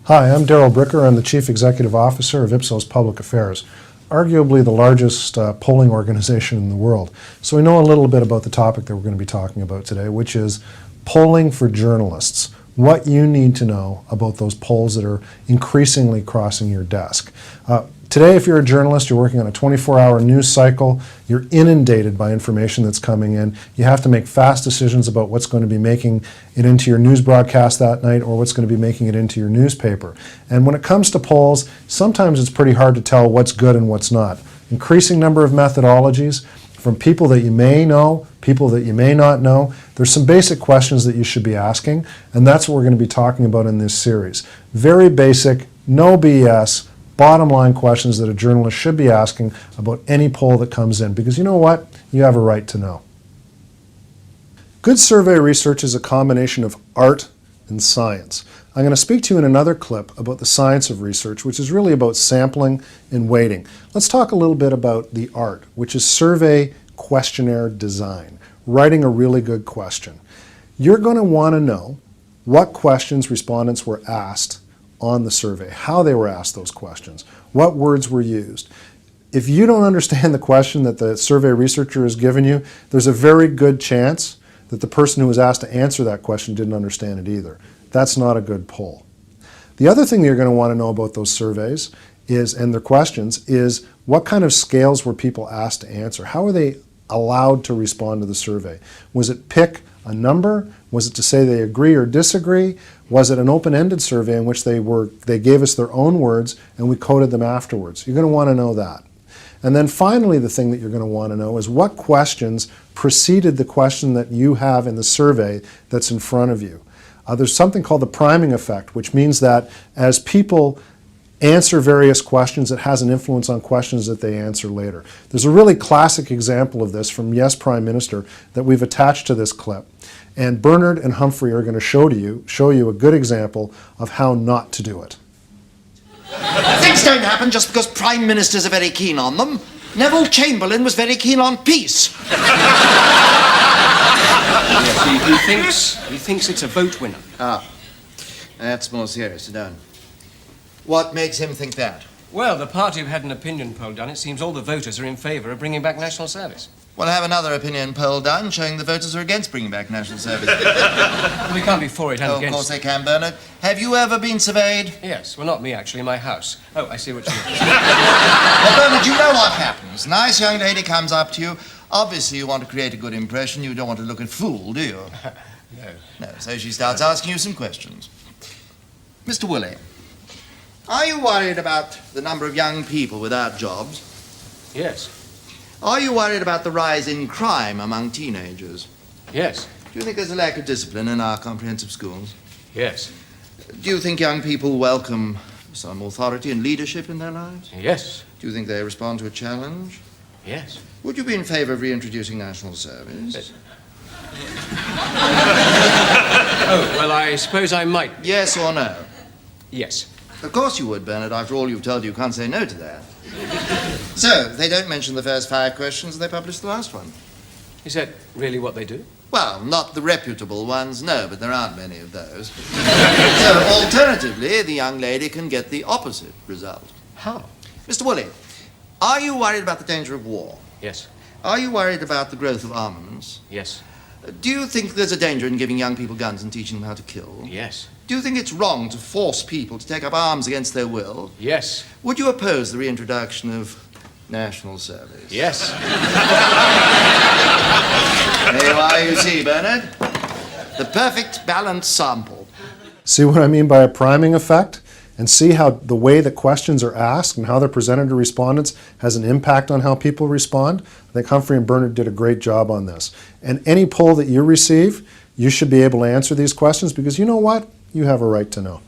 Hi, I'm Darrell Bricker. I'm the Chief Executive Officer of Ipsos Public Affairs, arguably the largest polling organization in the world. So we know a little bit about the topic that we're going to be talking about today, which is polling for journalists. What you need to know about those polls that are increasingly crossing your desk. Today, if you're a journalist, you're working on a 24-hour news cycle, you're inundated by information that's coming in. You have to make fast decisions about what's going to be making it into your news broadcast that night or what's going to be making it into your newspaper. And when it comes to polls, sometimes it's pretty hard to tell what's good and what's not. Increasing number of methodologies from people that you may know, people that you may not know. There's some basic questions that you should be asking, and that's what we're going to be talking about in this series. Very basic, no BS, bottom line questions that a journalist should be asking about any poll that comes in, because you know what? You have a right to know. Good survey research is a combination of art and science. I'm going to speak to you in another clip about the science of research, which is really about sampling and weighting. Let's talk a little bit about the art, which is survey questionnaire design, writing a really good question. You're going to want to know what questions respondents were asked on the survey, how they were asked those questions, what words were used. If you don't understand the question that the survey researcher has given you, there's a very good chance that the person who was asked to answer that question didn't understand it either. That's not a good poll. The other thing that you're going to want to know about those surveys is, and their questions, is what kind of scales were people asked to answer? How were they allowed to respond to the survey? Was it pick a number? Was it to say they agree or disagree? Was it an open-ended survey in which they gave us their own words and we coded them afterwards? You're going to want to know that. And then finally, the thing that you're going to want to know is what questions preceded the question that you have in the survey that's in front of you. There's something called the priming effect, which means that as people answer various questions, it has an influence on questions that they answer later. There's a really classic example of this from Yes, Prime Minister that we've attached to this clip. And Bernard and Humphrey are going to show you a good example of how not to do it. Things don't happen just because Prime Ministers are very keen on them. Neville Chamberlain was very keen on peace. Yes, he thinks it's a vote winner. Ah, that's more serious. Sit down. What makes him think that? Well, the party have had an opinion poll done. It seems all the voters are in favour of bringing back national service. We'll have another opinion poll done showing the voters are against bringing back national service. We can't be for it and Oh, of against. course they can, Bernard. Have you ever been surveyed? Yes, well, not me, actually, my house. Oh, I see what you mean. Well, Bernard, you know what happens. A nice young lady comes up to you. Obviously, you want to create a good impression. You don't want to look a fool, do you? No. No, so she starts asking you some questions. Mr. Woolley, are you worried about the number of young people without jobs? Yes. Are you worried about the rise in crime among teenagers? Yes. Do you think there's a lack of discipline in our comprehensive schools? Yes. Do you think young people welcome some authority and leadership in their lives? Yes. Do you think they respond to a challenge? Yes. Would you be in favour of reintroducing national service? Yes. Oh, well, I suppose I might. Yes or no? Yes. Of course you would, Bernard. After all you've told you can't say no to that. So, they don't mention the first 5 questions, they publish the last one. Is that really what they do? Well, not the reputable ones, no, but there aren't many of those. So, alternatively, the young lady can get the opposite result. How? Mr. Woolley, are you worried about the danger of war? Yes. Are you worried about the growth of armaments? Yes. Do you think there's a danger in giving young people guns and teaching them how to kill? Yes. Do you think it's wrong to force people to take up arms against their will? Yes. Would you oppose the reintroduction of national service? Yes. There you are, you see, Bernard. The perfect balanced sample. See what I mean by a priming effect? And see how the way that questions are asked and how they're presented to respondents has an impact on how people respond? I think Humphrey and Bernard did a great job on this. And any poll that you receive, you should be able to answer these questions because you know what? You have a right to know.